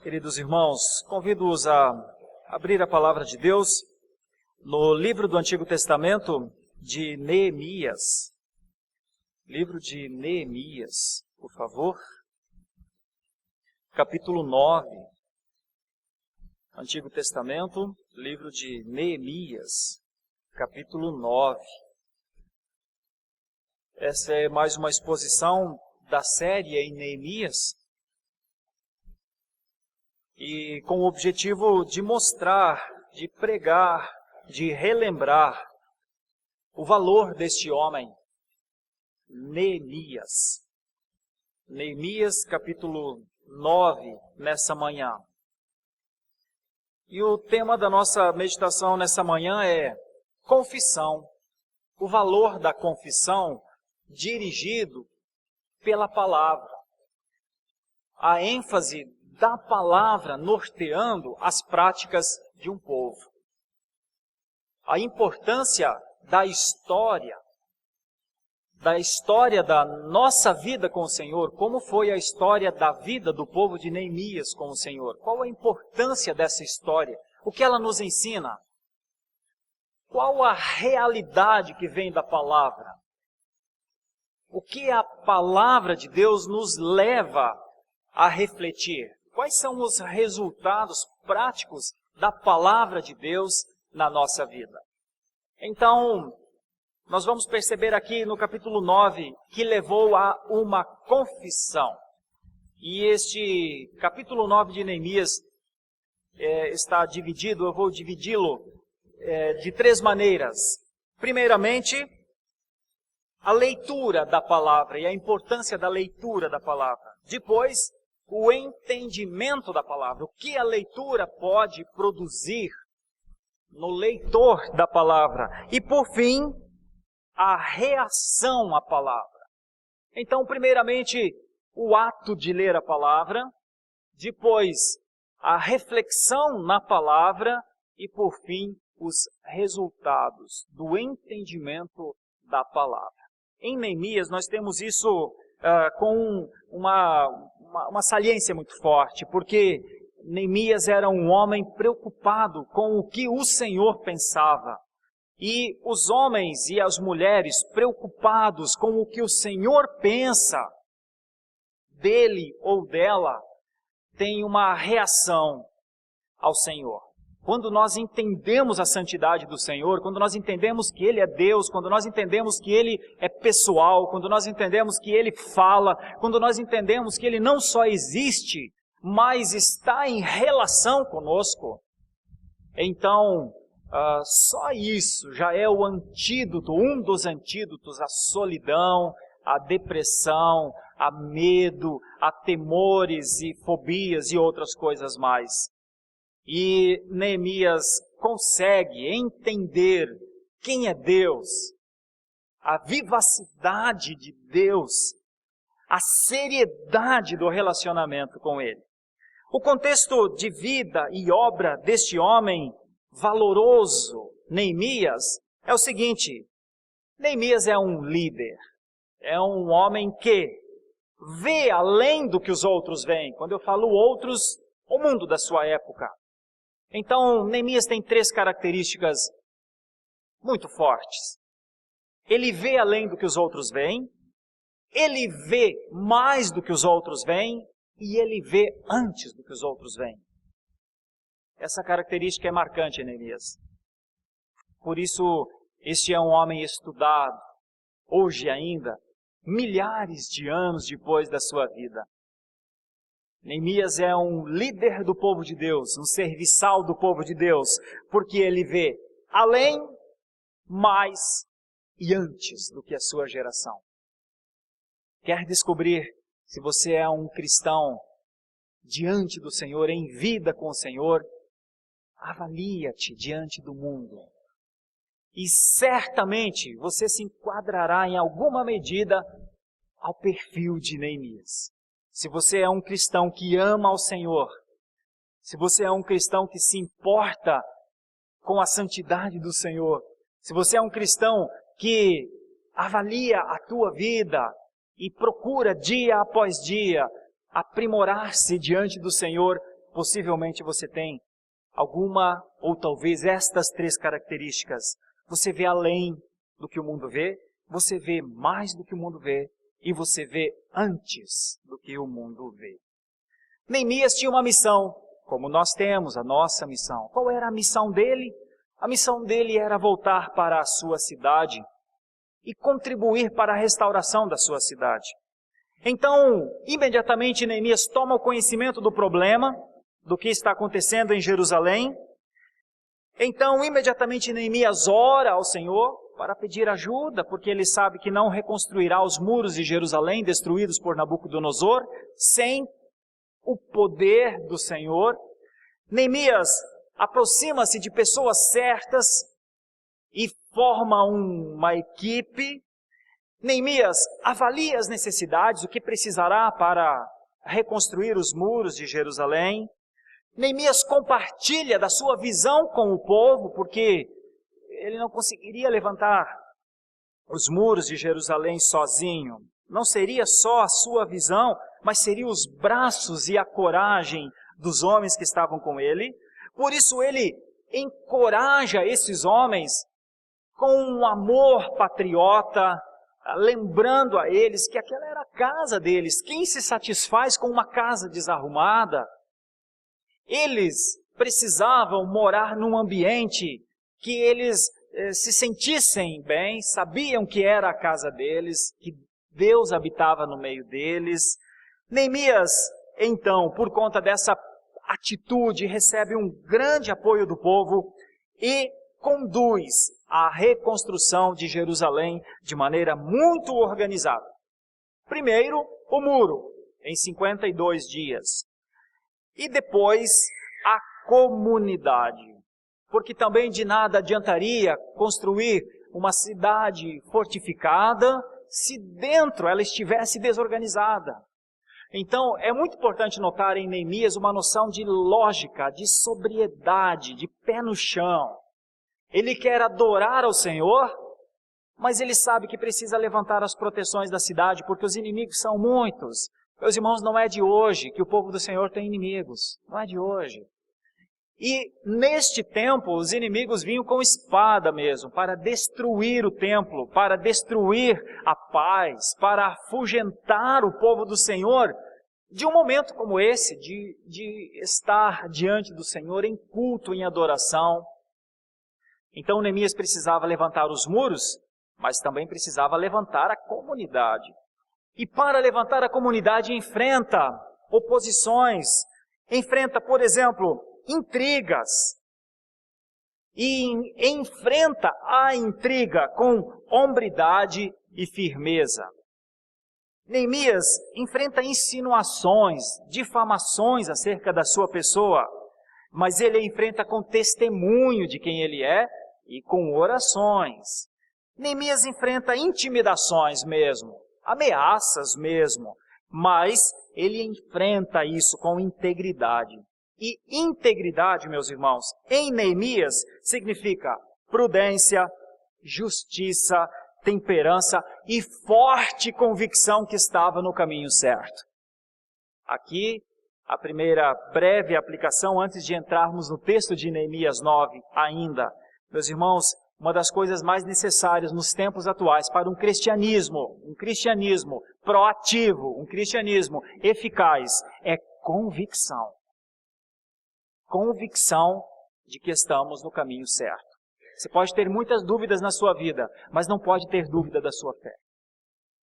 Queridos irmãos, convido-os a abrir a palavra de Deus no livro do Antigo Testamento de Neemias. Livro de Neemias, por favor. Capítulo 9. Antigo Testamento, livro de Neemias, capítulo 9. Essa é mais uma exposição da série em Neemias, e com o objetivo de mostrar, de pregar, de relembrar o valor deste homem, Neemias. Neemias, capítulo 9, nessa manhã. E o tema da nossa meditação nessa manhã é confissão. O valor da confissão dirigido pela palavra. A ênfase da palavra norteando as práticas de um povo. A importância da história da nossa vida com o Senhor, como foi a história da vida do povo de Neemias com o Senhor. Qual a importância dessa história? O que ela nos ensina? Qual a realidade que vem da palavra? O que a palavra de Deus nos leva a refletir? Quais são os resultados práticos da palavra de Deus na nossa vida? Então, nós vamos perceber aqui no capítulo 9 que levou a uma confissão. E este capítulo 9 de Neemias está dividido, eu vou dividi-lo de três maneiras. Primeiramente, a leitura da palavra e a importância da leitura da palavra. Depois, o entendimento da palavra, o que a leitura pode produzir no leitor da palavra. E por fim, a reação à palavra. Então, primeiramente, o ato de ler a palavra, depois, a reflexão na palavra e por fim, os resultados do entendimento da palavra. Em Neemias, nós temos isso com uma saliência muito forte, porque Neemias era um homem preocupado com o que o Senhor pensava. E os homens e as mulheres preocupados com o que o Senhor pensa dele ou dela, têm uma reação ao Senhor. Quando nós entendemos a santidade do Senhor, quando nós entendemos que Ele é Deus, quando nós entendemos que Ele é pessoal, quando nós entendemos que Ele fala, quando nós entendemos que Ele não só existe, mas está em relação conosco, então, só isso já é o antídoto, um dos antídotos à solidão, à depressão, a medo, a temores e fobias e outras coisas mais. E Neemias consegue entender quem é Deus, a vivacidade de Deus, a seriedade do relacionamento com Ele. O contexto de vida e obra deste homem valoroso, Neemias, é o seguinte: Neemias é um líder, é um homem que vê além do que os outros veem. Quando eu falo outros, o mundo da sua época. Então, Neemias tem três características muito fortes. Ele vê além do que os outros veem, ele vê mais do que os outros veem, e ele vê antes do que os outros veem. Essa característica é marcante em Neemias. Por isso, este é um homem estudado, hoje ainda, milhares de anos depois da sua vida. Neemias é um líder do povo de Deus, um serviçal do povo de Deus, porque ele vê além, mais e antes do que a sua geração. Quer descobrir se você é um cristão diante do Senhor, em vida com o Senhor? Avalia-te diante do mundo. E certamente você se enquadrará em alguma medida ao perfil de Neemias. Se você é um cristão que ama ao Senhor, se você é um cristão que se importa com a santidade do Senhor, se você é um cristão que avalia a tua vida e procura dia após dia aprimorar-se diante do Senhor, possivelmente você tem alguma ou talvez estas 3 características. Você vê além do que o mundo vê, você vê mais do que o mundo vê e você vê antes do que o mundo vê. Neemias tinha uma missão, como nós temos a nossa missão. Qual era a missão dele? A missão dele era voltar para a sua cidade e contribuir para a restauração da sua cidade. Então, imediatamente Neemias toma o conhecimento do problema, do que está acontecendo em Jerusalém. Então, imediatamente Neemias ora ao Senhor para pedir ajuda, porque ele sabe que não reconstruirá os muros de Jerusalém destruídos por Nabucodonosor sem o poder do Senhor. Neemias aproxima-se de pessoas certas e forma uma equipe. Neemias avalia as necessidades, o que precisará para reconstruir os muros de Jerusalém. Neemias compartilha da sua visão com o povo, porque ele não conseguiria levantar os muros de Jerusalém sozinho. Não seria só a sua visão, mas seriam os braços e a coragem dos homens que estavam com ele. Por isso ele encoraja esses homens com um amor patriota, lembrando a eles que aquela era a casa deles. Quem se satisfaz com uma casa desarrumada? Eles precisavam morar num ambiente que eles se sentissem bem, sabiam que era a casa deles, que Deus habitava no meio deles. Neemias, então, por conta dessa atitude, recebe um grande apoio do povo e conduz a reconstrução de Jerusalém de maneira muito organizada. Primeiro, o muro, em 52 dias. E depois, a comunidade. Porque também de nada adiantaria construir uma cidade fortificada se dentro ela estivesse desorganizada. Então, é muito importante notar em Neemias uma noção de lógica, de sobriedade, de pé no chão. Ele quer adorar ao Senhor, mas ele sabe que precisa levantar as proteções da cidade, porque os inimigos são muitos. Meus irmãos, não é de hoje que o povo do Senhor tem inimigos. Não é de hoje. E neste tempo, os inimigos vinham com espada mesmo, para destruir o templo, para destruir a paz, para afugentar o povo do Senhor de um momento como esse, de estar diante do Senhor em culto, em adoração. Então Neemias precisava levantar os muros, mas também precisava levantar a comunidade. E para levantar a comunidade enfrenta oposições, enfrenta, por exemplo, intrigas. E enfrenta a intriga com hombridade e firmeza. Neemias enfrenta insinuações, difamações acerca da sua pessoa, mas ele enfrenta com testemunho de quem ele é e com orações. Neemias enfrenta intimidações mesmo, ameaças mesmo, mas ele enfrenta isso com integridade. E integridade, meus irmãos, em Neemias significa prudência, justiça, temperança e forte convicção que estava no caminho certo. Aqui, a primeira breve aplicação antes de entrarmos no texto de Neemias 9 ainda. Meus irmãos, uma das coisas mais necessárias nos tempos atuais para um cristianismo proativo, um cristianismo eficaz, é convicção. Convicção de que estamos no caminho certo. Você pode ter muitas dúvidas na sua vida, mas não pode ter dúvida da sua fé.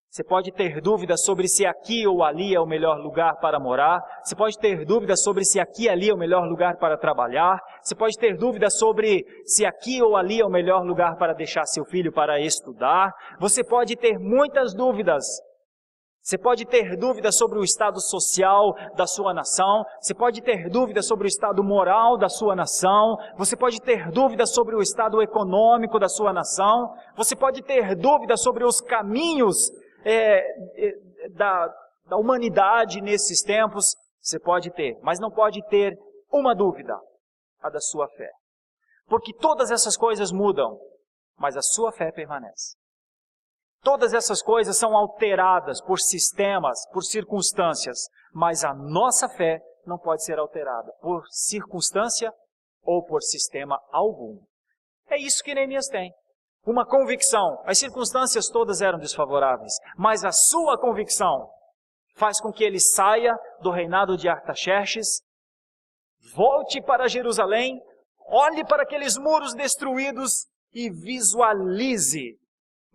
Você pode ter dúvidas sobre se aqui ou ali é o melhor lugar para morar. Você pode ter dúvidas sobre se aqui ou ali é o melhor lugar para trabalhar. Você pode ter dúvidas sobre se aqui ou ali é o melhor lugar para deixar seu filho para estudar. Você pode ter muitas dúvidas. Você pode ter dúvidas sobre o estado social da sua nação. Você pode ter dúvidas sobre o estado moral da sua nação. Você pode ter dúvidas sobre o estado econômico da sua nação. Você pode ter dúvidas sobre os caminhos da humanidade nesses tempos. Você pode ter, mas não pode ter uma dúvida, a da sua fé. Porque todas essas coisas mudam, mas a sua fé permanece. Todas essas coisas são alteradas por sistemas, por circunstâncias, mas a nossa fé não pode ser alterada por circunstância ou por sistema algum. É isso que Neemias tem. Uma convicção. As circunstâncias todas eram desfavoráveis, mas a sua convicção faz com que ele saia do reinado de Artaxerxes, volte para Jerusalém, olhe para aqueles muros destruídos e visualize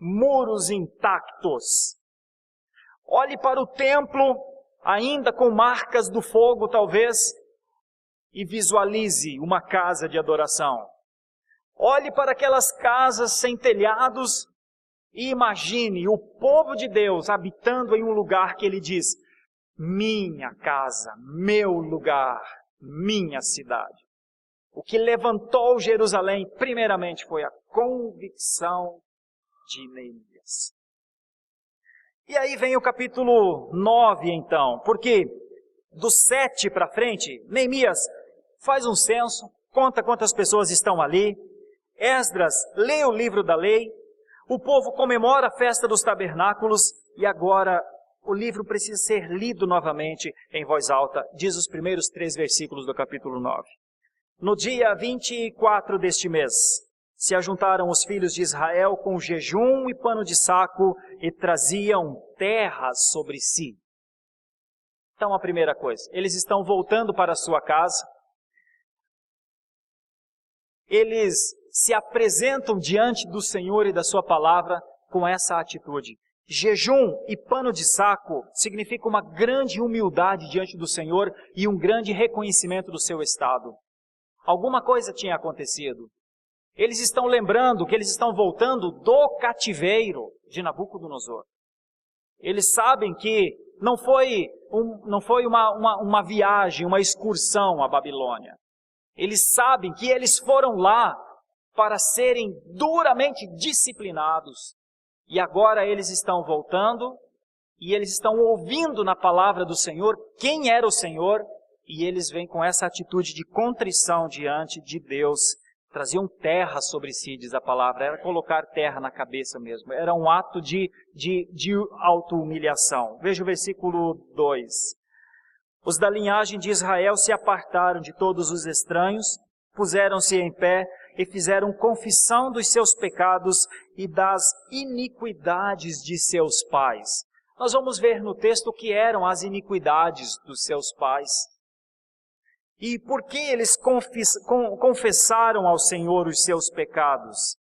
muros intactos. Olhe para o templo, ainda com marcas do fogo talvez, e visualize uma casa de adoração. Olhe para aquelas casas sem telhados e imagine o povo de Deus habitando em um lugar que ele diz: minha casa, meu lugar, minha cidade. O que levantou Jerusalém, primeiramente, foi a convicção de Neemias. E aí vem o capítulo 9, então, porque do 7 para frente, Neemias faz um censo, conta quantas pessoas estão ali. Esdras lê o livro da lei, o povo comemora a festa dos tabernáculos e agora o livro precisa ser lido novamente em voz alta, diz os primeiros 3 versículos do capítulo 9. No dia 24 deste mês, se ajuntaram os filhos de Israel com jejum e pano de saco e traziam terras sobre si. Então a primeira coisa, eles estão voltando para a sua casa, eles se apresentam diante do Senhor e da sua palavra com essa atitude. Jejum e pano de saco significa uma grande humildade diante do Senhor e um grande reconhecimento do seu estado. Alguma coisa tinha acontecido. Eles estão lembrando que eles estão voltando do cativeiro de Nabucodonosor. Eles sabem que não foi uma viagem, uma excursão à Babilônia. Eles sabem que eles foram lá para serem duramente disciplinados. E agora eles estão voltando e eles estão ouvindo na palavra do Senhor quem era o Senhor, e eles vêm com essa atitude de contrição diante de Deus. Traziam terra sobre si, diz a palavra, era colocar terra na cabeça mesmo, era um ato de auto-humilhação. Veja o versículo 2. Os da linhagem de Israel se apartaram de todos os estranhos, puseram-se em pé e fizeram confissão dos seus pecados e das iniquidades de seus pais. Nós vamos ver no texto o que eram as iniquidades dos seus pais. E por que eles confessaram ao Senhor os seus pecados?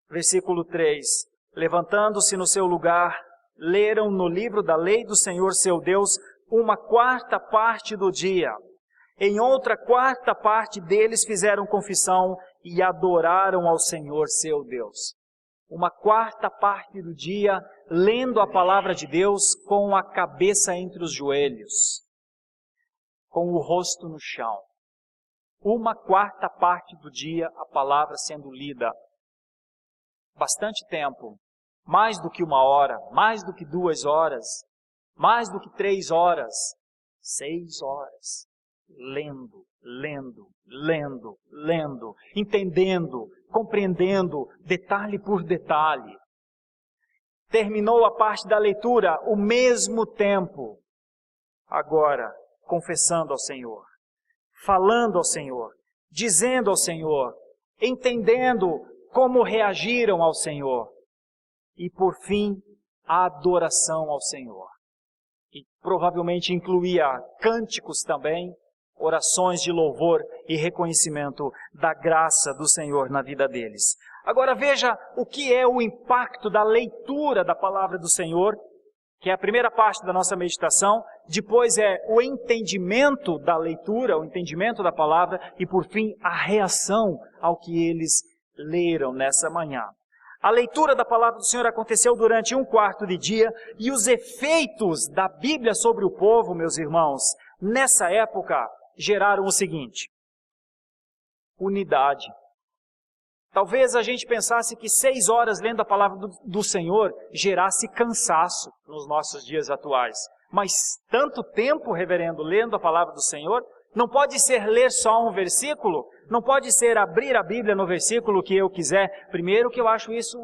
Versículo 3. Levantando-se no seu lugar, leram no livro da lei do Senhor seu Deus 1/4 parte do dia. Em outra 4ª parte deles fizeram confissão e adoraram ao Senhor seu Deus. 1/4 parte do dia lendo a palavra de Deus com a cabeça entre os joelhos, com o rosto no chão. 1/4 parte do dia a palavra sendo lida. Bastante tempo, mais do que 1 hora, mais do que 2 horas, mais do que 3 horas, 6 horas. Lendo, entendendo, compreendendo, detalhe por detalhe. Terminou a parte da leitura, o mesmo tempo. Agora, confessando ao Senhor, falando ao Senhor, dizendo ao Senhor, entendendo como reagiram ao Senhor. E, por fim, a adoração ao Senhor. E provavelmente incluía cânticos também, orações de louvor e reconhecimento da graça do Senhor na vida deles. Agora veja o que é o impacto da leitura da palavra do Senhor, que é a primeira parte da nossa meditação, depois é o entendimento da leitura, o entendimento da palavra, e por fim a reação ao que eles leram nessa manhã. A leitura da palavra do Senhor aconteceu durante 1/4 de dia, e os efeitos da Bíblia sobre o povo, meus irmãos, nessa época, geraram o seguinte: unidade. Talvez a gente pensasse que 6 horas lendo a palavra do Senhor gerasse cansaço nos nossos dias atuais. Mas tanto tempo, reverendo, lendo a palavra do Senhor, não pode ser ler só um versículo, não pode ser abrir a Bíblia no versículo que eu quiser. Primeiro que eu acho isso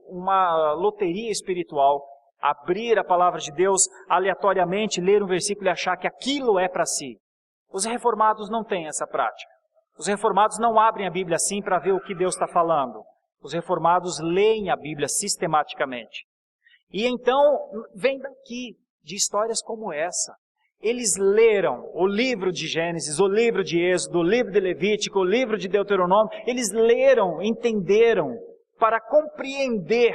uma loteria espiritual. abrir a palavra de Deus aleatoriamente, ler um versículo e achar que aquilo é para si. Os reformados não têm essa prática. Os reformados não abrem a Bíblia assim para ver o que Deus está falando. Os reformados leem a Bíblia sistematicamente. E então, vem daqui, de histórias como essa. Eles leram o livro de Gênesis, o livro de Êxodo, o livro de Levítico, o livro de Deuteronômio. Eles leram, entenderam, para compreender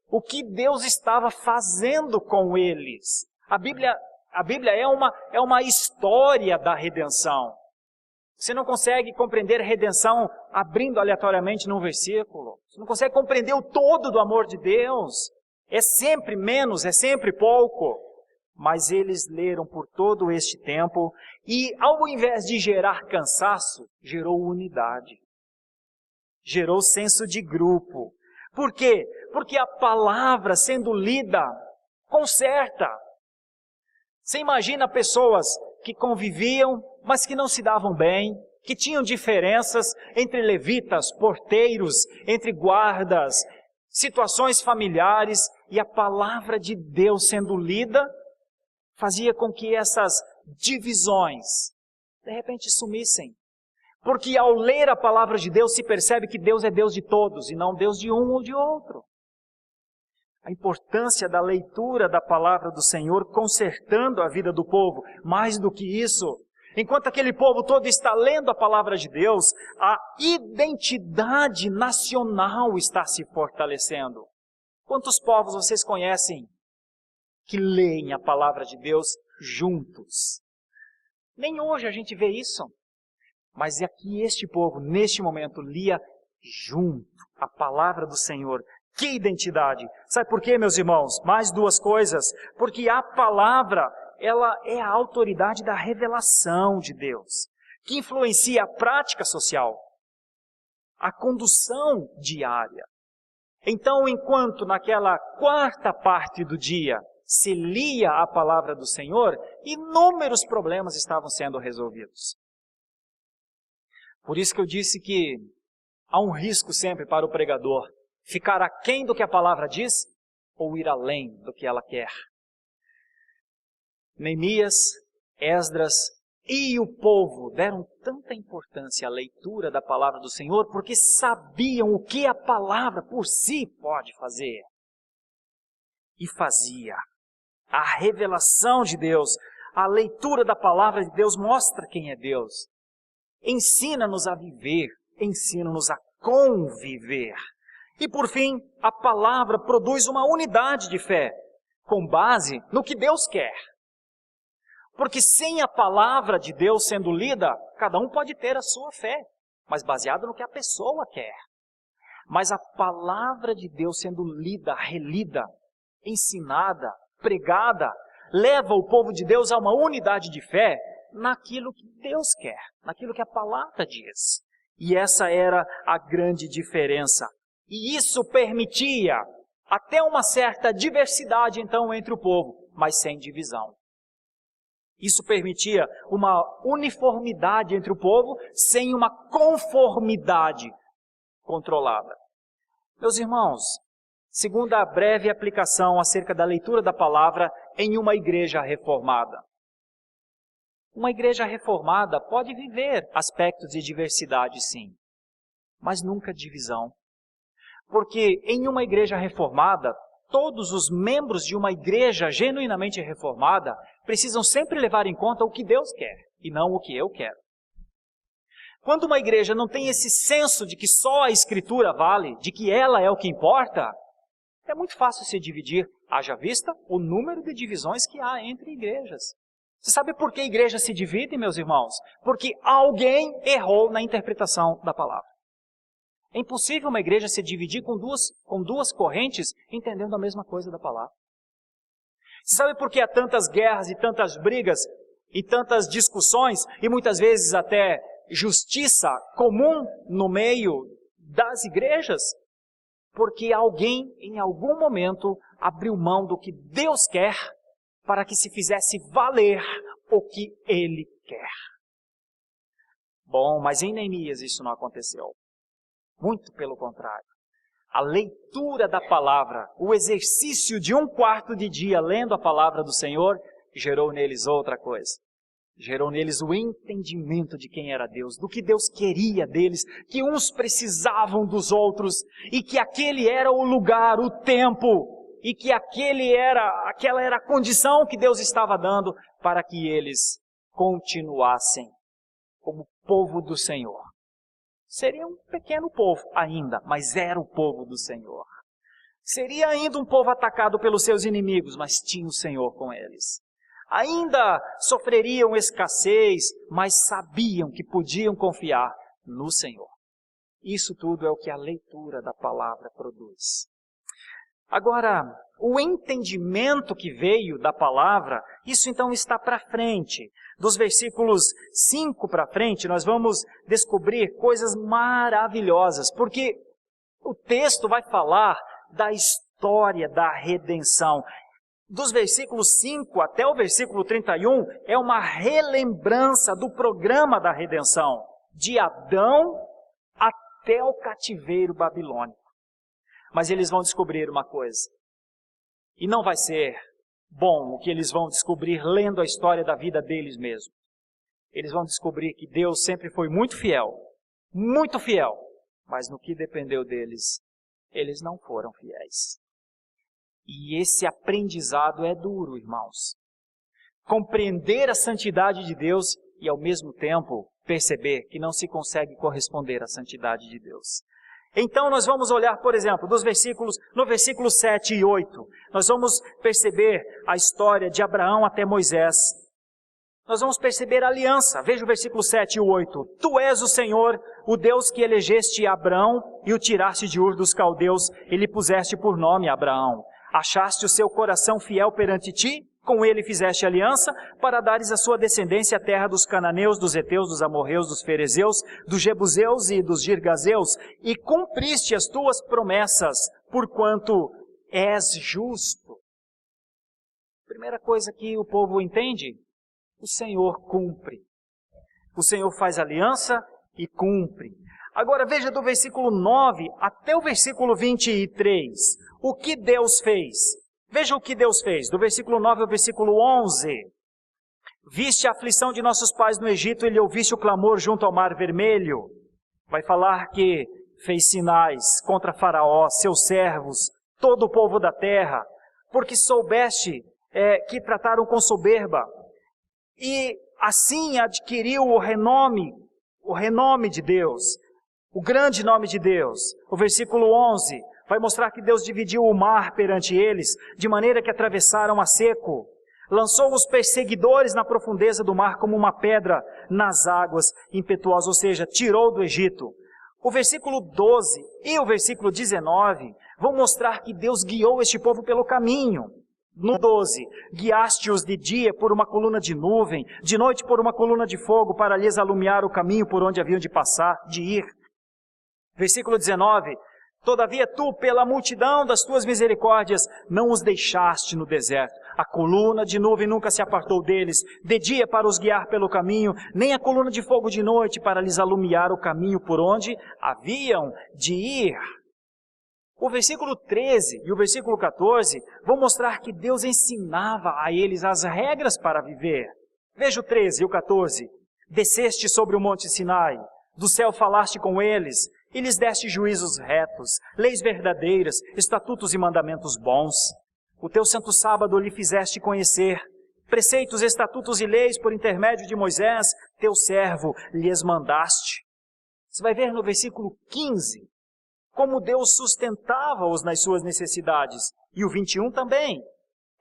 o que Deus estava fazendo com eles. A Bíblia é uma história da redenção. Você não consegue compreender a redenção abrindo aleatoriamente num versículo. Você não consegue compreender o todo do amor de Deus. É sempre menos, é sempre pouco. Mas eles leram por todo este tempo e, ao invés de gerar cansaço, gerou unidade. Gerou senso de grupo. Por quê? Porque a palavra sendo lida conserta. Você imagina pessoas que conviviam, mas que não se davam bem, que tinham diferenças entre levitas, porteiros, entre guardas, situações familiares, e a palavra de Deus sendo lida fazia com que essas divisões de repente sumissem. Porque ao ler a palavra de Deus se percebe que Deus é Deus de todos e não Deus de um ou de outro. A importância da leitura da palavra do Senhor consertando a vida do povo. Mais do que isso, enquanto aquele povo todo está lendo a palavra de Deus, a identidade nacional está se fortalecendo. Quantos povos vocês conhecem que leem a palavra de Deus juntos? Nem hoje a gente vê isso. Mas é que este povo, neste momento, lia junto a palavra do Senhor. Que identidade! Sabe por quê, meus irmãos? Mais duas coisas. Porque a palavra, ela é a autoridade da revelação de Deus, que influencia a prática social, a condução diária. Então, enquanto naquela quarta parte do dia se lia a palavra do Senhor, inúmeros problemas estavam sendo resolvidos. Por isso que eu disse que há um risco sempre para o pregador ficar aquém do que a palavra diz ou ir além do que ela quer. Neemias, Esdras e o povo deram tanta importância à leitura da palavra do Senhor porque sabiam o que a palavra por si pode fazer. E fazia. A revelação de Deus, a leitura da palavra de Deus mostra quem é Deus. Ensina-nos a viver, ensina-nos a conviver. E por fim, a palavra produz uma unidade de fé, com base no que Deus quer. Porque sem a palavra de Deus sendo lida, cada um pode ter a sua fé, mas baseada no que a pessoa quer. Mas a palavra de Deus sendo lida, relida, ensinada, pregada, leva o povo de Deus a uma unidade de fé naquilo que Deus quer, naquilo que a palavra diz. E essa era a grande diferença. E isso permitia até uma certa diversidade, então, entre o povo, mas sem divisão. Isso permitia uma uniformidade entre o povo, sem uma conformidade controlada. Meus irmãos, segundo a breve aplicação acerca da leitura da palavra em uma igreja reformada. Uma igreja reformada pode viver aspectos de diversidade, sim, mas nunca divisão. Porque em uma igreja reformada, todos os membros de uma igreja genuinamente reformada precisam sempre levar em conta o que Deus quer e não o que eu quero. Quando uma igreja não tem esse senso de que só a Escritura vale, de que ela é o que importa, é muito fácil se dividir, haja vista o número de divisões que há entre igrejas. Você sabe por que a igreja se divide, meus irmãos? Porque alguém errou na interpretação da palavra. É impossível uma igreja se dividir com duas correntes entendendo a mesma coisa da palavra. Você sabe por que há tantas guerras e tantas brigas e tantas discussões e muitas vezes até justiça comum no meio das igrejas? Porque alguém em algum momento abriu mão do que Deus quer para que se fizesse valer o que Ele quer. Bom, mas em Neemias isso não aconteceu. Muito pelo contrário. A leitura da palavra, o exercício de 1/4 de dia lendo a palavra do Senhor, gerou neles outra coisa. Gerou neles o entendimento de quem era Deus, do que Deus queria deles, que uns precisavam dos outros, e que aquele era o lugar, o tempo, e que aquela era a condição que Deus estava dando para que eles continuassem como povo do Senhor. Seria um pequeno povo ainda, mas era o povo do Senhor. Seria ainda um povo atacado pelos seus inimigos, mas tinha o Senhor com eles. Ainda sofreriam escassez, mas sabiam que podiam confiar no Senhor. Isso tudo é o que a leitura da palavra produz. Agora, o entendimento que veio da palavra, isso então está para frente. Dos versículos 5 para frente, nós vamos descobrir coisas maravilhosas, porque o texto vai falar da história da redenção. Dos versículos 5 até o versículo 31, é uma relembrança do programa da redenção, de Adão até o cativeiro babilônico. Mas eles vão descobrir uma coisa, e não vai ser bom o que eles vão descobrir lendo a história da vida deles mesmos. Eles vão descobrir que Deus sempre foi muito fiel, mas no que dependeu deles, eles não foram fiéis. E esse aprendizado é duro, irmãos. Compreender a santidade de Deus e ao mesmo tempo perceber que não se consegue corresponder à santidade de Deus. Então nós vamos olhar, por exemplo, no versículo 7 e 8, nós vamos perceber a história de Abraão até Moisés. Nós vamos perceber a aliança. Veja o versículo 7 e 8. Tu és o Senhor, o Deus que elegeste Abraão e o tiraste de Ur dos caldeus e lhe puseste por nome Abraão. Achaste o seu coração fiel perante ti, com ele fizeste aliança, para dares à sua descendência a terra dos cananeus, dos heteus, dos amorreus, dos ferezeus, dos jebuseus e dos girgazeus, e cumpriste as tuas promessas, porquanto és justo. Primeira coisa que o povo entende, o Senhor cumpre. O Senhor faz aliança e cumpre. Agora veja do versículo 9 até o versículo 23, o que Deus fez. Veja o que Deus fez, do versículo 9 ao versículo 11. Viste a aflição de nossos pais no Egito e lhe ouviste o clamor junto ao Mar Vermelho. Vai falar que fez sinais contra Faraó, seus servos, todo o povo da terra, porque soubeste que trataram com soberba. E assim adquiriu o renome de Deus, o grande nome de Deus. O versículo 11 vai mostrar que Deus dividiu o mar perante eles, de maneira que atravessaram a seco. Lançou os perseguidores na profundeza do mar como uma pedra nas águas impetuosas, ou seja, tirou do Egito. O versículo 12 e o versículo 19 vão mostrar que Deus guiou este povo pelo caminho. No 12, guiaste-os de dia por uma coluna de nuvem, de noite por uma coluna de fogo, para lhes alumiar o caminho por onde haviam de passar, de ir. Versículo 19, todavia tu, pela multidão das tuas misericórdias, não os deixaste no deserto. A coluna de nuvem nunca se apartou deles, de dia para os guiar pelo caminho, nem a coluna de fogo de noite para lhes alumiar o caminho por onde haviam de ir. O versículo 13 e o versículo 14 vão mostrar que Deus ensinava a eles as regras para viver. Veja o 13 e o 14. Desceste sobre o monte Sinai, do céu falaste com eles, e lhes deste juízos retos, leis verdadeiras, estatutos e mandamentos bons. O teu santo sábado lhe fizeste conhecer, preceitos, estatutos e leis por intermédio de Moisés, teu servo, lhes mandaste. Você vai ver no versículo 15, como Deus sustentava-os nas suas necessidades. E o 21 também.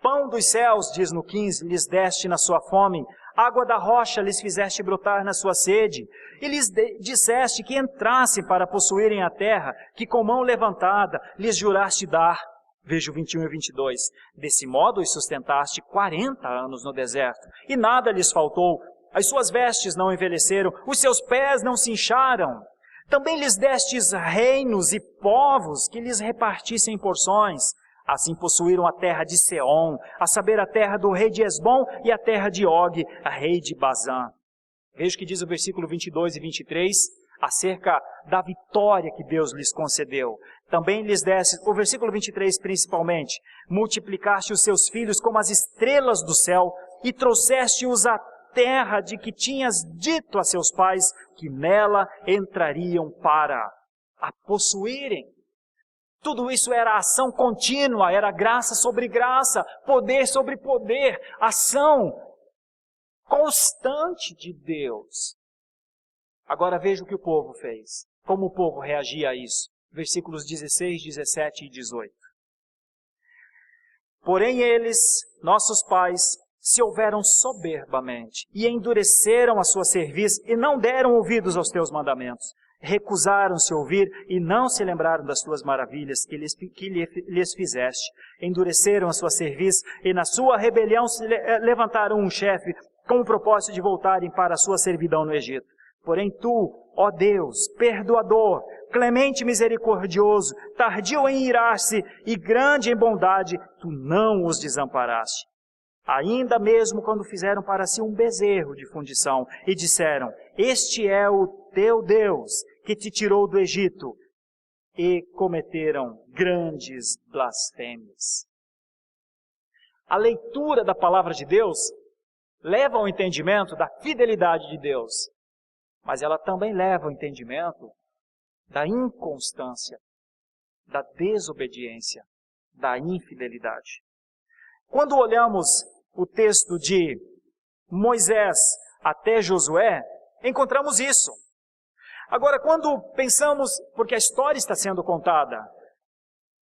Pão dos céus, diz no 15, lhes deste na sua fome, água da rocha lhes fizeste brotar na sua sede, e lhes disseste que entrassem para possuírem a terra, que com mão levantada lhes juraste dar. Veja o 21 e 22. Desse modo os sustentaste 40 anos no deserto, e nada lhes faltou. As suas vestes não envelheceram, os seus pés não se incharam. Também lhes destes reinos e povos que lhes repartissem em porções. Assim possuíram a terra de Seom, a saber, a terra do rei de Esbom e a terra de Og, a rei de Bazã. Veja o que diz o versículo 22 e 23. acerca da vitória que Deus lhes concedeu. Também lhes desse, o versículo 23 principalmente, multiplicaste os seus filhos como as estrelas do céu e trouxeste-os à terra de que tinhas dito a seus pais que nela entrariam para a possuírem. Tudo isso era ação contínua, era graça sobre graça, poder sobre poder, ação constante de Deus. Agora veja o que o povo fez, como o povo reagia a isso. Versículos 16, 17 e 18. Porém eles, nossos pais, se houveram soberbamente e endureceram a sua cerviz e não deram ouvidos aos teus mandamentos. Recusaram-se a ouvir e não se lembraram das tuas maravilhas que lhes fizeste. Endureceram a sua cerviz e na sua rebelião se levantaram um chefe com o propósito de voltarem para a sua servidão no Egito. Porém tu, ó Deus, perdoador, clemente e misericordioso, tardio em irar-se e grande em bondade, tu não os desamparaste. Ainda mesmo quando fizeram para si um bezerro de fundição e disseram, este é o teu Deus que te tirou do Egito, e cometeram grandes blasfêmias. A leitura da palavra de Deus leva ao entendimento da fidelidade de Deus, mas ela também leva ao entendimento da inconstância, da desobediência, da infidelidade. Quando olhamos o texto de Moisés até Josué, encontramos isso. Agora, quando pensamos, porque a história está sendo contada,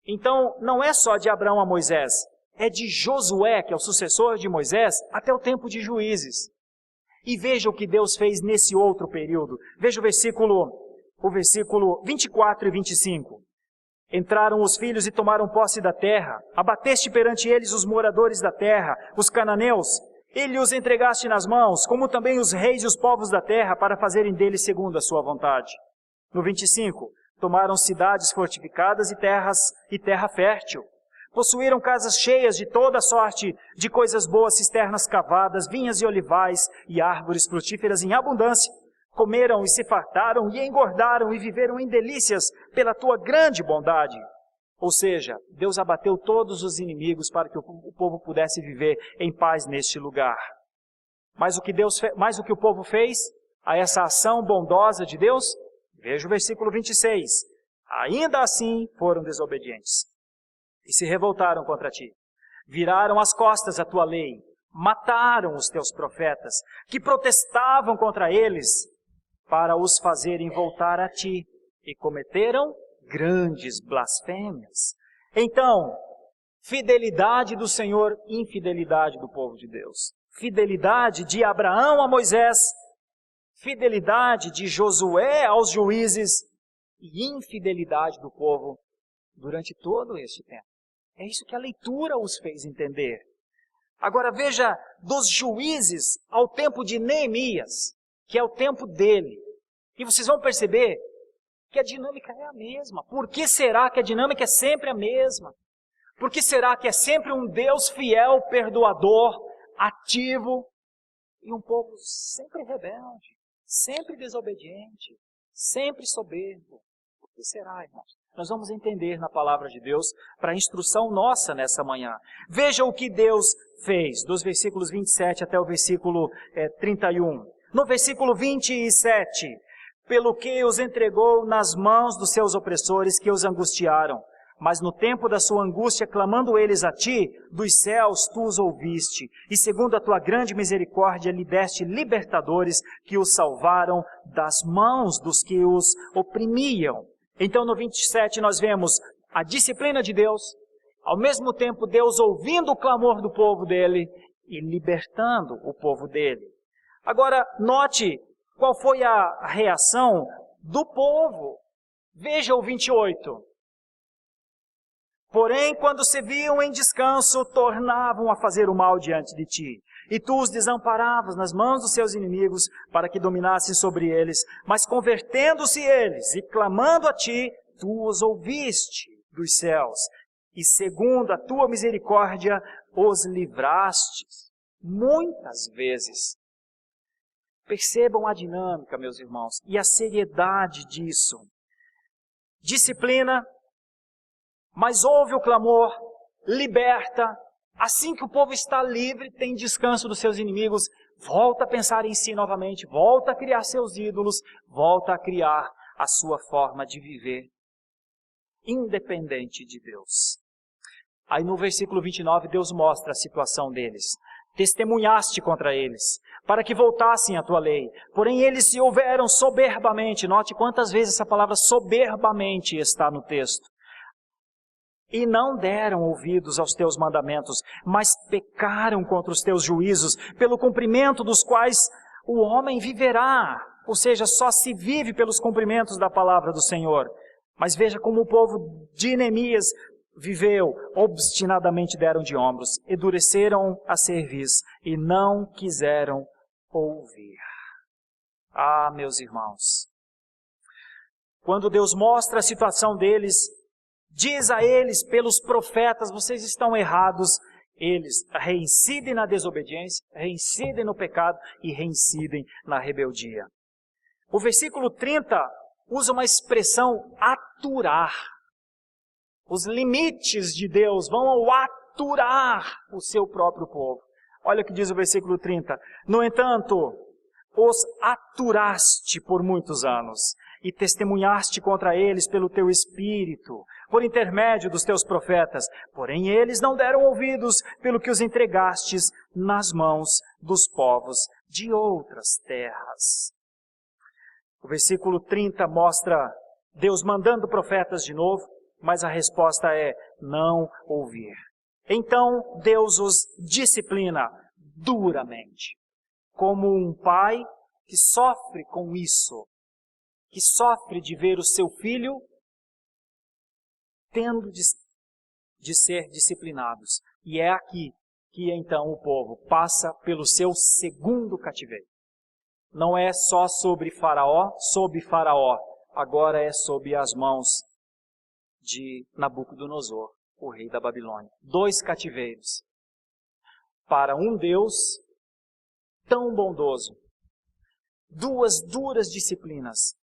então não é só de Abraão a Moisés, é de Josué, que é o sucessor de Moisés, até o tempo de Juízes. E veja o que Deus fez nesse outro período. Veja o versículo 24 e 25. Entraram os filhos e tomaram posse da terra. Abateste perante eles os moradores da terra, os cananeus. E os entregaste nas mãos, como também os reis e os povos da terra, para fazerem deles segundo a sua vontade. No 25, tomaram cidades fortificadas e terra fértil. Possuíram casas cheias de toda sorte de coisas boas, cisternas cavadas, vinhas e olivais e árvores frutíferas em abundância. Comeram e se fartaram e engordaram e viveram em delícias pela tua grande bondade. Ou seja, Deus abateu todos os inimigos para que o povo pudesse viver em paz neste lugar. Mas o que o povo fez a essa ação bondosa de Deus? Veja o versículo 26. Ainda assim foram desobedientes e se revoltaram contra ti. Viraram as costas à tua lei, mataram os teus profetas, que protestavam contra eles, para os fazerem voltar a ti, e cometeram grandes blasfêmias. Então, fidelidade do Senhor, infidelidade do povo de Deus. Fidelidade de Abraão a Moisés, fidelidade de Josué aos juízes, e infidelidade do povo durante todo este tempo. É isso que a leitura os fez entender. Agora veja, dos juízes ao tempo de Neemias, que é o tempo dele. E vocês vão perceber que a dinâmica é a mesma. Por que será que a dinâmica é sempre a mesma? Por que será que é sempre um Deus fiel, perdoador, ativo, e um povo sempre rebelde, sempre desobediente, sempre soberbo? Por que será, irmãos? Nós vamos entender na palavra de Deus para a instrução nossa nessa manhã. Veja o que Deus fez, dos versículos 27 até o versículo 31. No versículo 27, pelo que os entregou nas mãos dos seus opressores que os angustiaram. Mas no tempo da sua angústia, clamando eles a ti, dos céus tu os ouviste, e segundo a tua grande misericórdia lhe deste libertadores que os salvaram das mãos dos que os oprimiam. Então no 27 nós vemos a disciplina de Deus, ao mesmo tempo Deus ouvindo o clamor do povo dele e libertando o povo dele. Agora note qual foi a reação do povo. Veja o 28. Porém, quando se viam em descanso, tornavam a fazer o mal diante de ti. E tu os desamparavas nas mãos dos seus inimigos, para que dominassem sobre eles. Mas convertendo-se eles e clamando a ti, tu os ouviste dos céus. E segundo a tua misericórdia, os livraste muitas vezes. Percebam a dinâmica, meus irmãos, e a seriedade disso. Disciplina, mas ouve o clamor, liberta. Assim que o povo está livre, tem descanso dos seus inimigos, volta a pensar em si novamente, volta a criar seus ídolos, volta a criar a sua forma de viver, independente de Deus. Aí no versículo 29, Deus mostra a situação deles. Testemunhaste contra eles, para que voltassem à tua lei. Porém eles se houveram soberbamente. Note quantas vezes essa palavra soberbamente está no texto. E não deram ouvidos aos teus mandamentos, mas pecaram contra os teus juízos, pelo cumprimento dos quais o homem viverá. Ou seja, só se vive pelos cumprimentos da palavra do Senhor. Mas veja como o povo de Neemias viveu, obstinadamente deram de ombros, endureceram a cerviz e não quiseram ouvir. Ah, meus irmãos, quando Deus mostra a situação deles, diz a eles pelos profetas, vocês estão errados, eles reincidem na desobediência, reincidem no pecado e reincidem na rebeldia. O versículo 30 usa uma expressão aturar. Os limites de Deus vão ao aturar o seu próprio povo. Olha o que diz o versículo 30. No entanto, os aturaste por muitos anos e testemunhaste contra eles pelo teu espírito, por intermédio dos teus profetas. Porém, eles não deram ouvidos pelo que os entregastes nas mãos dos povos de outras terras. O versículo 30 mostra Deus mandando profetas de novo, mas a resposta é não ouvir. Então Deus os disciplina duramente, como um pai que sofre com isso, que sofre de ver o seu filho tendo de ser disciplinados. E é aqui que então o povo passa pelo seu segundo cativeiro. Não é só sob Faraó, agora é sob as mãos de Nabucodonosor, o rei da Babilônia. 2 cativeiros para um Deus tão bondoso. 2 duras disciplinas.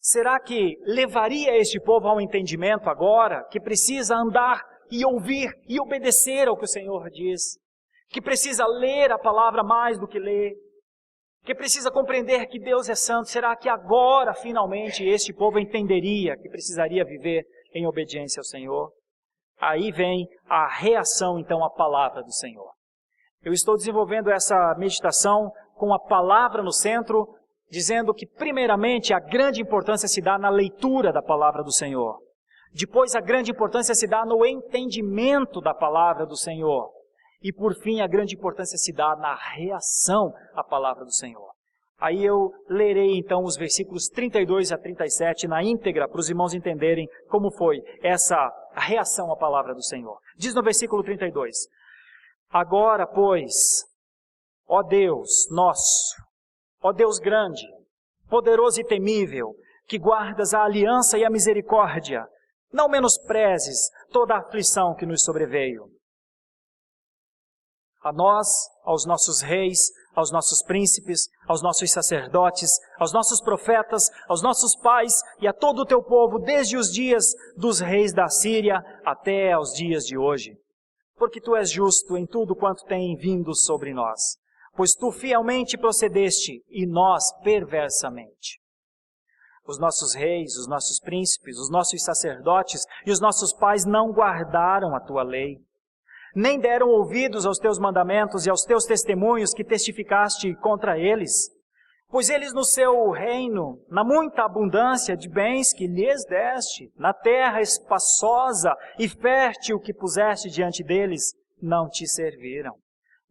Será que levaria este povo ao entendimento agora que precisa andar e ouvir e obedecer ao que o Senhor diz? Que precisa ler a palavra mais do que ler? Que precisa compreender que Deus é santo? Será que agora, finalmente, este povo entenderia que precisaria viver em obediência ao Senhor? Aí vem a reação, então, à palavra do Senhor. Eu estou desenvolvendo essa meditação com a palavra no centro, dizendo que, primeiramente, a grande importância se dá na leitura da palavra do Senhor. Depois, a grande importância se dá no entendimento da palavra do Senhor. E, por fim, a grande importância se dá na reação à palavra do Senhor. Aí eu lerei, então, os versículos 32 a 37 na íntegra, para os irmãos entenderem como foi essa reação à palavra do Senhor. Diz no versículo 32, agora, pois, ó Deus nosso, ó Deus grande, poderoso e temível, que guardas a aliança e a misericórdia, não menosprezes toda a aflição que nos sobreveio. A nós, aos nossos reis, aos nossos príncipes, aos nossos sacerdotes, aos nossos profetas, aos nossos pais e a todo o teu povo, desde os dias dos reis da Síria até aos dias de hoje. Porque tu és justo em tudo quanto tem vindo sobre nós, pois tu fielmente procedeste e nós perversamente. Os nossos reis, os nossos príncipes, os nossos sacerdotes e os nossos pais não guardaram a tua lei, nem deram ouvidos aos teus mandamentos e aos teus testemunhos que testificaste contra eles. Pois eles no seu reino, na muita abundância de bens que lhes deste, na terra espaçosa e fértil que puseste diante deles, não te serviram,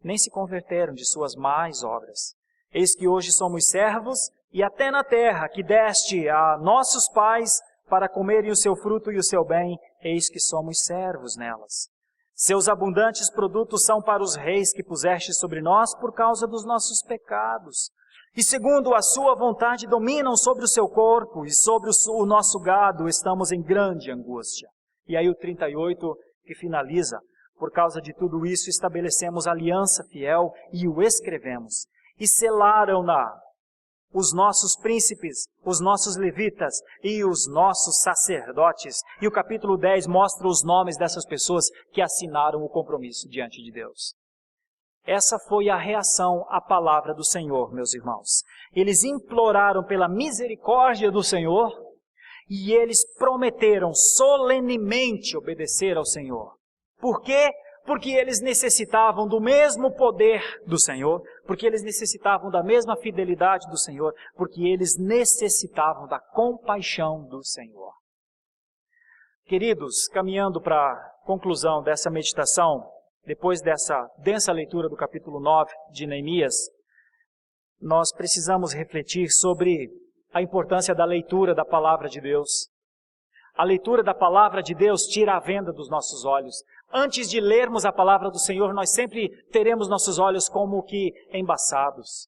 nem se converteram de suas más obras. Eis que hoje somos servos, e até na terra que deste a nossos pais para comerem o seu fruto e o seu bem, eis que somos servos nelas. Seus abundantes produtos são para os reis que puseste sobre nós por causa dos nossos pecados. E segundo a sua vontade dominam sobre o seu corpo e sobre o nosso gado, estamos em grande angústia. E aí o 38 que finaliza, por causa de tudo isso estabelecemos aliança fiel e o escrevemos. e selaram-na os nossos príncipes, os nossos levitas e os nossos sacerdotes. E o capítulo 10 mostra os nomes dessas pessoas que assinaram o compromisso diante de Deus. Essa foi a reação à palavra do Senhor, meus irmãos. Eles imploraram pela misericórdia do Senhor e eles prometeram solenemente obedecer ao Senhor. Por quê? Porque eles necessitavam do mesmo poder do Senhor, porque eles necessitavam da mesma fidelidade do Senhor, porque eles necessitavam da compaixão do Senhor. Queridos, caminhando para a conclusão dessa meditação, depois dessa densa leitura do capítulo 9 de Neemias, nós precisamos refletir sobre a importância da leitura da palavra de Deus. A leitura da palavra de Deus tira a venda dos nossos olhos. Antes de lermos a palavra do Senhor, nós sempre teremos nossos olhos como que embaçados.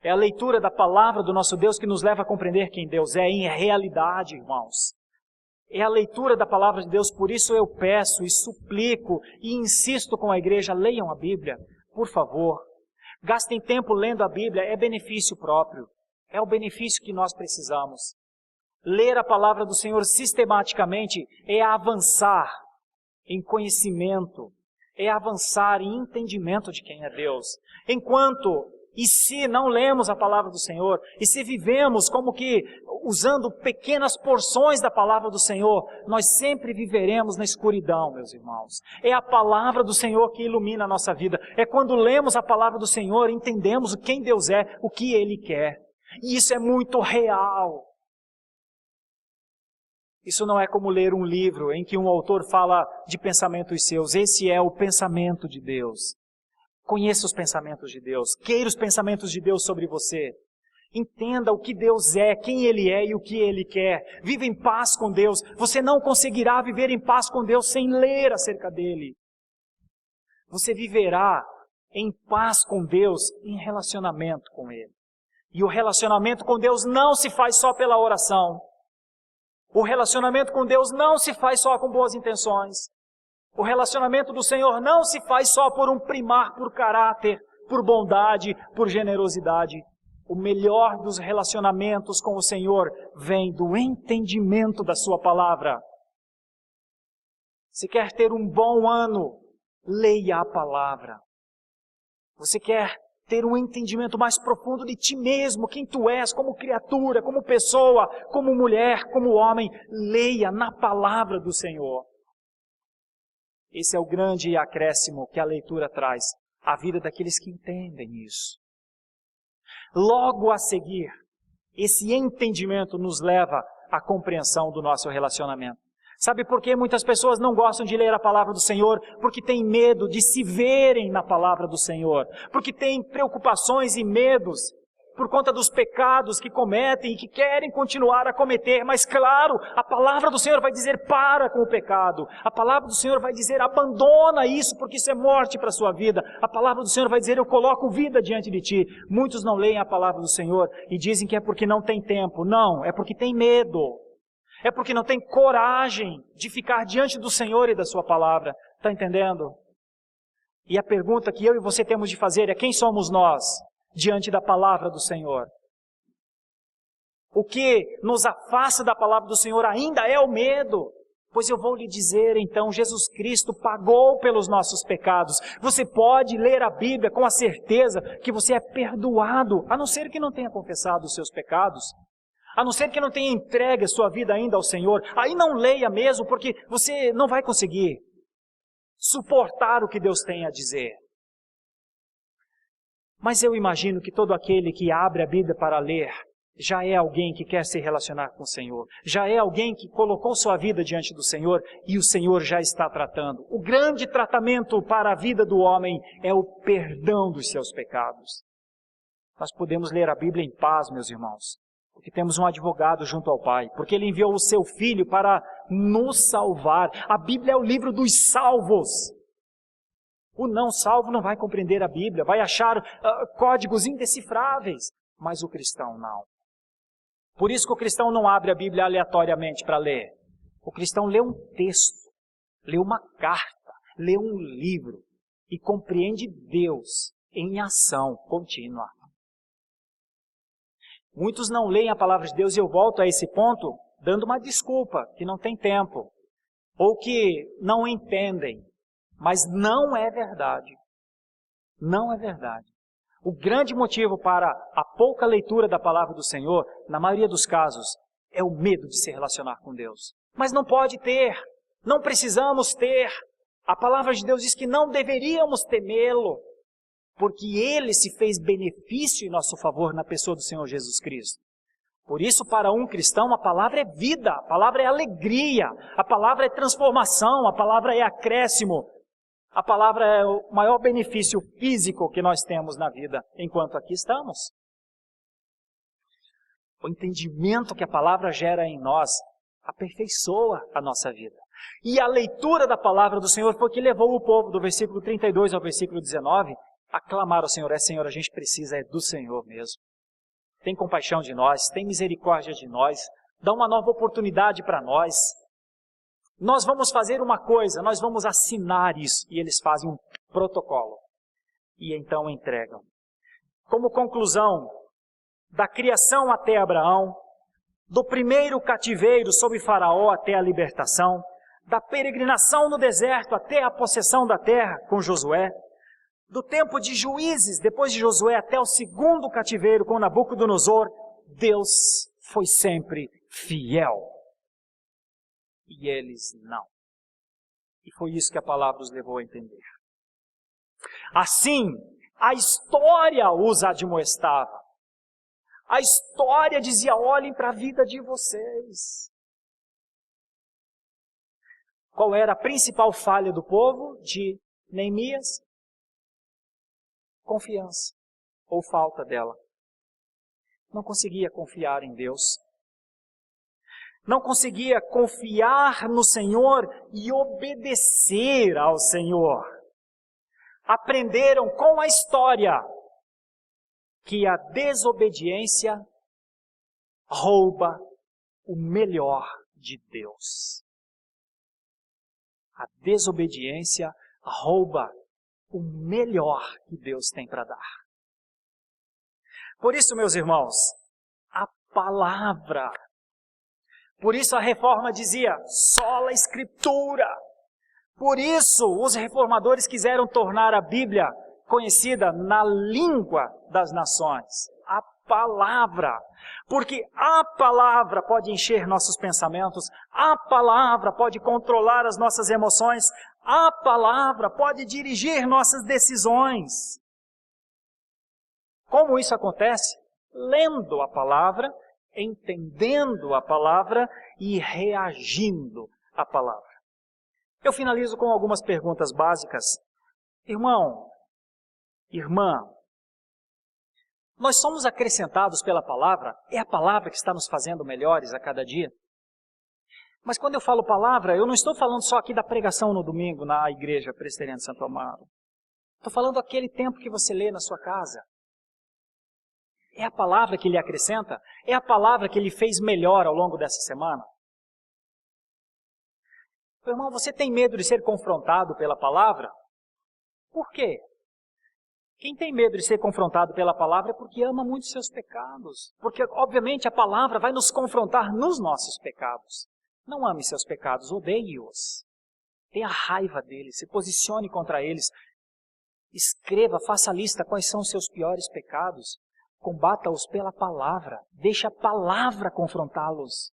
É a leitura da palavra do nosso Deus que nos leva a compreender quem Deus é em realidade, irmãos. É a leitura da palavra de Deus, por isso eu peço e suplico e insisto com a igreja, leiam a Bíblia, por favor. Gastem tempo lendo a Bíblia, é benefício próprio. É o benefício que nós precisamos. Ler a palavra do Senhor sistematicamente é avançar em conhecimento, é avançar em entendimento de quem é Deus. Enquanto, e se não lemos a palavra do Senhor, e se vivemos como que usando pequenas porções da palavra do Senhor, nós sempre viveremos na escuridão, meus irmãos. É a palavra do Senhor que ilumina a nossa vida. É quando lemos a palavra do Senhor, entendemos quem Deus é, o que Ele quer. E isso é muito real. Isso não é como ler um livro em que um autor fala de pensamentos seus. Esse é o pensamento de Deus. Conheça os pensamentos de Deus. Queira os pensamentos de Deus sobre você. Entenda o que Deus é, quem Ele é e o que Ele quer. Viva em paz com Deus. Você não conseguirá viver em paz com Deus sem ler acerca dEle. Você viverá em paz com Deus em relacionamento com Ele. E o relacionamento com Deus não se faz só pela oração. O relacionamento com Deus não se faz só com boas intenções. O relacionamento do Senhor não se faz só por um primar por caráter, por bondade, por generosidade. O melhor dos relacionamentos com o Senhor vem do entendimento da sua palavra. Se quer ter um bom ano, leia a palavra. Você quer ter um entendimento mais profundo de ti mesmo, quem tu és, como criatura, como pessoa, como mulher, como homem, leia na palavra do Senhor. Esse é o grande acréscimo que a leitura traz à vida daqueles que entendem isso. Logo a seguir, esse entendimento nos leva à compreensão do nosso relacionamento. Sabe por que muitas pessoas não gostam de ler a palavra do Senhor? Porque têm medo de se verem na palavra do Senhor. Porque têm preocupações e medos por conta dos pecados que cometem e que querem continuar a cometer. Mas claro, a palavra do Senhor vai dizer para com o pecado. A palavra do Senhor vai dizer abandona isso porque isso é morte para a sua vida. A palavra do Senhor vai dizer eu coloco vida diante de ti. Muitos não leem a palavra do Senhor e dizem que é porque não tem tempo. Não, é porque tem medo. É porque não tem coragem de ficar diante do Senhor e da sua palavra. Está entendendo? E a pergunta que eu e você temos de fazer é quem somos nós diante da palavra do Senhor? O que nos afasta da palavra do Senhor ainda é o medo. Pois eu vou lhe dizer então, Jesus Cristo pagou pelos nossos pecados. Você pode ler a Bíblia com a certeza que você é perdoado, a não ser que não tenha confessado os seus pecados. A não ser que não tenha entregue a sua vida ainda ao Senhor. Aí não leia mesmo, porque você não vai conseguir suportar o que Deus tem a dizer. Mas eu imagino que todo aquele que abre a Bíblia para ler, já é alguém que quer se relacionar com o Senhor. Já é alguém que colocou sua vida diante do Senhor e o Senhor já está tratando. O grande tratamento para a vida do homem é o perdão dos seus pecados. Nós podemos ler a Bíblia em paz, meus irmãos. Porque temos um advogado junto ao Pai, porque Ele enviou o Seu Filho para nos salvar. A Bíblia é o livro dos salvos. O não salvo não vai compreender a Bíblia, vai achar códigos indecifráveis, mas o cristão não. Por isso que o cristão não abre a Bíblia aleatoriamente para ler. O cristão lê um texto, lê uma carta, lê um livro e compreende Deus em ação contínua. Muitos não leem a palavra de Deus, e eu volto a esse ponto dando uma desculpa, que não tem tempo, ou que não entendem. Mas não é verdade. Não é verdade. O grande motivo para a pouca leitura da palavra do Senhor, na maioria dos casos, é o medo de se relacionar com Deus. Mas não pode ter, não precisamos ter. A palavra de Deus diz que não deveríamos temê-lo, porque Ele se fez benefício em nosso favor na pessoa do Senhor Jesus Cristo. Por isso, para um cristão, a palavra é vida, a palavra é alegria, a palavra é transformação, a palavra é acréscimo, a palavra é o maior benefício físico que nós temos na vida enquanto aqui estamos. O entendimento que a palavra gera em nós aperfeiçoa a nossa vida. E a leitura da palavra do Senhor foi que levou o povo, do versículo 32 ao versículo 19, a clamar ao Senhor. Senhor, a gente precisa do Senhor mesmo. Tem compaixão de nós, tem misericórdia de nós, dá uma nova oportunidade para nós. Nós vamos fazer uma coisa, nós vamos assinar isso. E eles fazem um protocolo. E então entregam. Como conclusão, da criação até Abraão, do primeiro cativeiro sob Faraó até a libertação, da peregrinação no deserto até a possessão da terra com Josué, do tempo de juízes, depois de Josué, até o segundo cativeiro com Nabucodonosor, Deus foi sempre fiel. E eles não. E foi isso que a palavra os levou a entender. Assim, a história os admoestava. A história dizia, olhem para a vida de vocês. Qual era a principal falha do povo de Neemias? Confiança, ou falta dela. Não conseguia confiar em Deus. Não conseguia confiar no Senhor e obedecer ao Senhor. Aprenderam com a história que a desobediência rouba o melhor de Deus. A desobediência rouba o melhor que Deus tem para dar. Por isso, meus irmãos, a palavra. Por isso a reforma dizia, sola Escritura. Por isso os reformadores quiseram tornar a Bíblia conhecida na língua das nações. A palavra. Porque a palavra pode encher nossos pensamentos, a palavra pode controlar as nossas emoções, a palavra pode dirigir nossas decisões. Como isso acontece? Lendo a palavra, entendendo a palavra e reagindo à palavra. Eu finalizo com algumas perguntas básicas. Irmão, irmã, nós somos acrescentados pela palavra? É a palavra que está nos fazendo melhores a cada dia? Mas quando eu falo palavra, eu não estou falando só aqui da pregação no domingo na igreja presbiteriana de Santo Amaro. Estou falando aquele tempo que você lê na sua casa. É a palavra que lhe acrescenta? É a palavra que lhe fez melhor ao longo dessa semana? Meu irmão, você tem medo de ser confrontado pela palavra? Por quê? Quem tem medo de ser confrontado pela palavra é porque ama muito seus pecados. Porque, obviamente, a palavra vai nos confrontar nos nossos pecados. Não ame seus pecados, odeie-os. Tenha raiva deles, se posicione contra eles. Escreva, faça a lista quais são os seus piores pecados. Combata-os pela palavra. Deixe a palavra confrontá-los.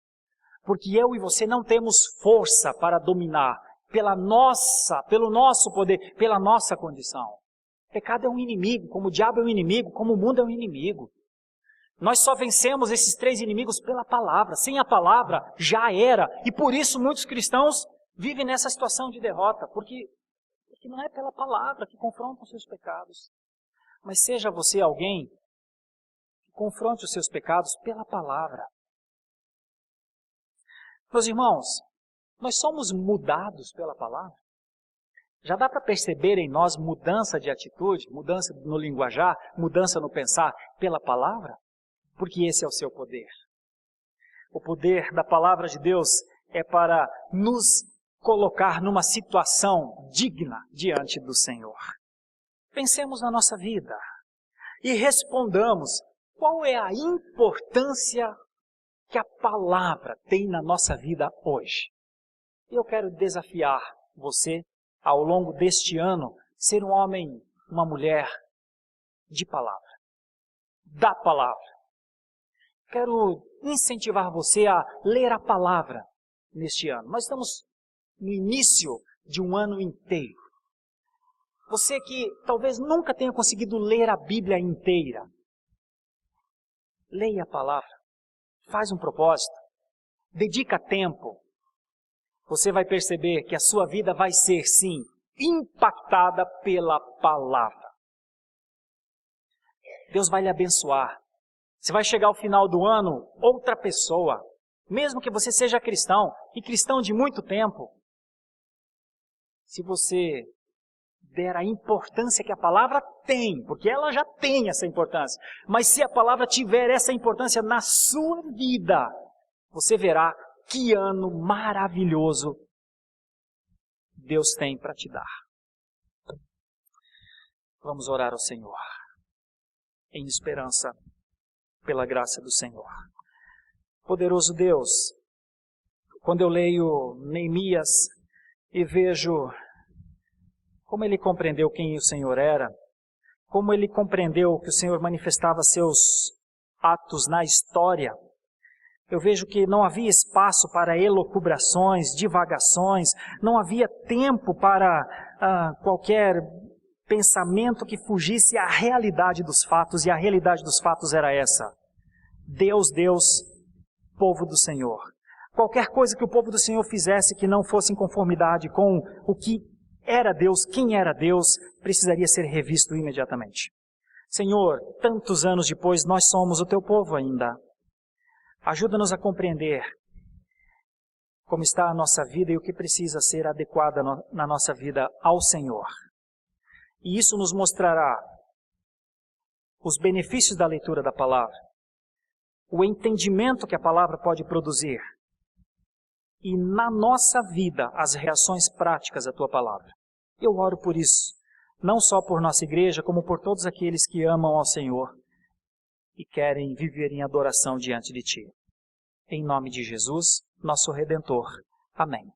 Porque eu e você não temos força para dominar pelo nosso poder, pela nossa condição. O pecado é um inimigo, como o diabo é um inimigo, como o mundo é um inimigo. Nós só vencemos esses três inimigos pela palavra. Sem a palavra, já era. E por isso muitos cristãos vivem nessa situação de derrota. Porque não é pela palavra que confrontam os seus pecados. Mas seja você alguém que confronte os seus pecados pela palavra. Meus irmãos, nós somos mudados pela palavra. Já dá para perceber em nós mudança de atitude, mudança no linguajar, mudança no pensar pela palavra? Porque esse é o seu poder. O poder da palavra de Deus é para nos colocar numa situação digna diante do Pensemos na nossa vida e respondamos Qual é a importância que a palavra tem na nossa vida hoje? Eu quero desafiar você, ao longo deste ano, ser um homem, uma mulher de palavra, da palavra. Quero incentivar você a ler a palavra neste ano. Nós estamos no início de um ano inteiro. Você que talvez nunca tenha conseguido ler a Bíblia inteira, leia a palavra, faz um propósito, dedica tempo. Você vai perceber que a sua vida vai ser, sim, impactada pela palavra. Deus vai lhe abençoar. Você vai chegar ao final do ano, outra pessoa, mesmo que você seja cristão, e cristão de muito tempo. Se você der a importância que a palavra tem, porque ela já tem essa importância, mas se a palavra tiver essa importância na sua vida, você verá que ano maravilhoso Deus tem para te dar. Vamos orar ao Senhor, em esperança pela graça do Senhor. Poderoso Deus, quando eu leio Neemias e vejo como ele compreendeu quem o Senhor era, como ele compreendeu que o Senhor manifestava seus atos na história, eu vejo que não havia espaço para elucubrações, divagações, não havia tempo para qualquer pensamento que fugisse à realidade dos fatos, e a realidade dos fatos era essa: Deus, povo do Senhor. Qualquer coisa que o povo do Senhor fizesse que não fosse em conformidade com o que era Deus, quem era Deus, precisaria ser revisto imediatamente. Senhor, tantos anos depois, nós somos o teu povo ainda. Ajuda-nos a compreender como está a nossa vida e o que precisa ser adequado na nossa vida ao Senhor. E isso nos mostrará os benefícios da leitura da palavra, o entendimento que a palavra pode produzir e na nossa vida as reações práticas à tua palavra. Eu oro por isso, não só por nossa igreja, como por todos aqueles que amam ao Senhor e querem viver em adoração diante de ti. Em nome de Jesus, nosso Redentor. Amém.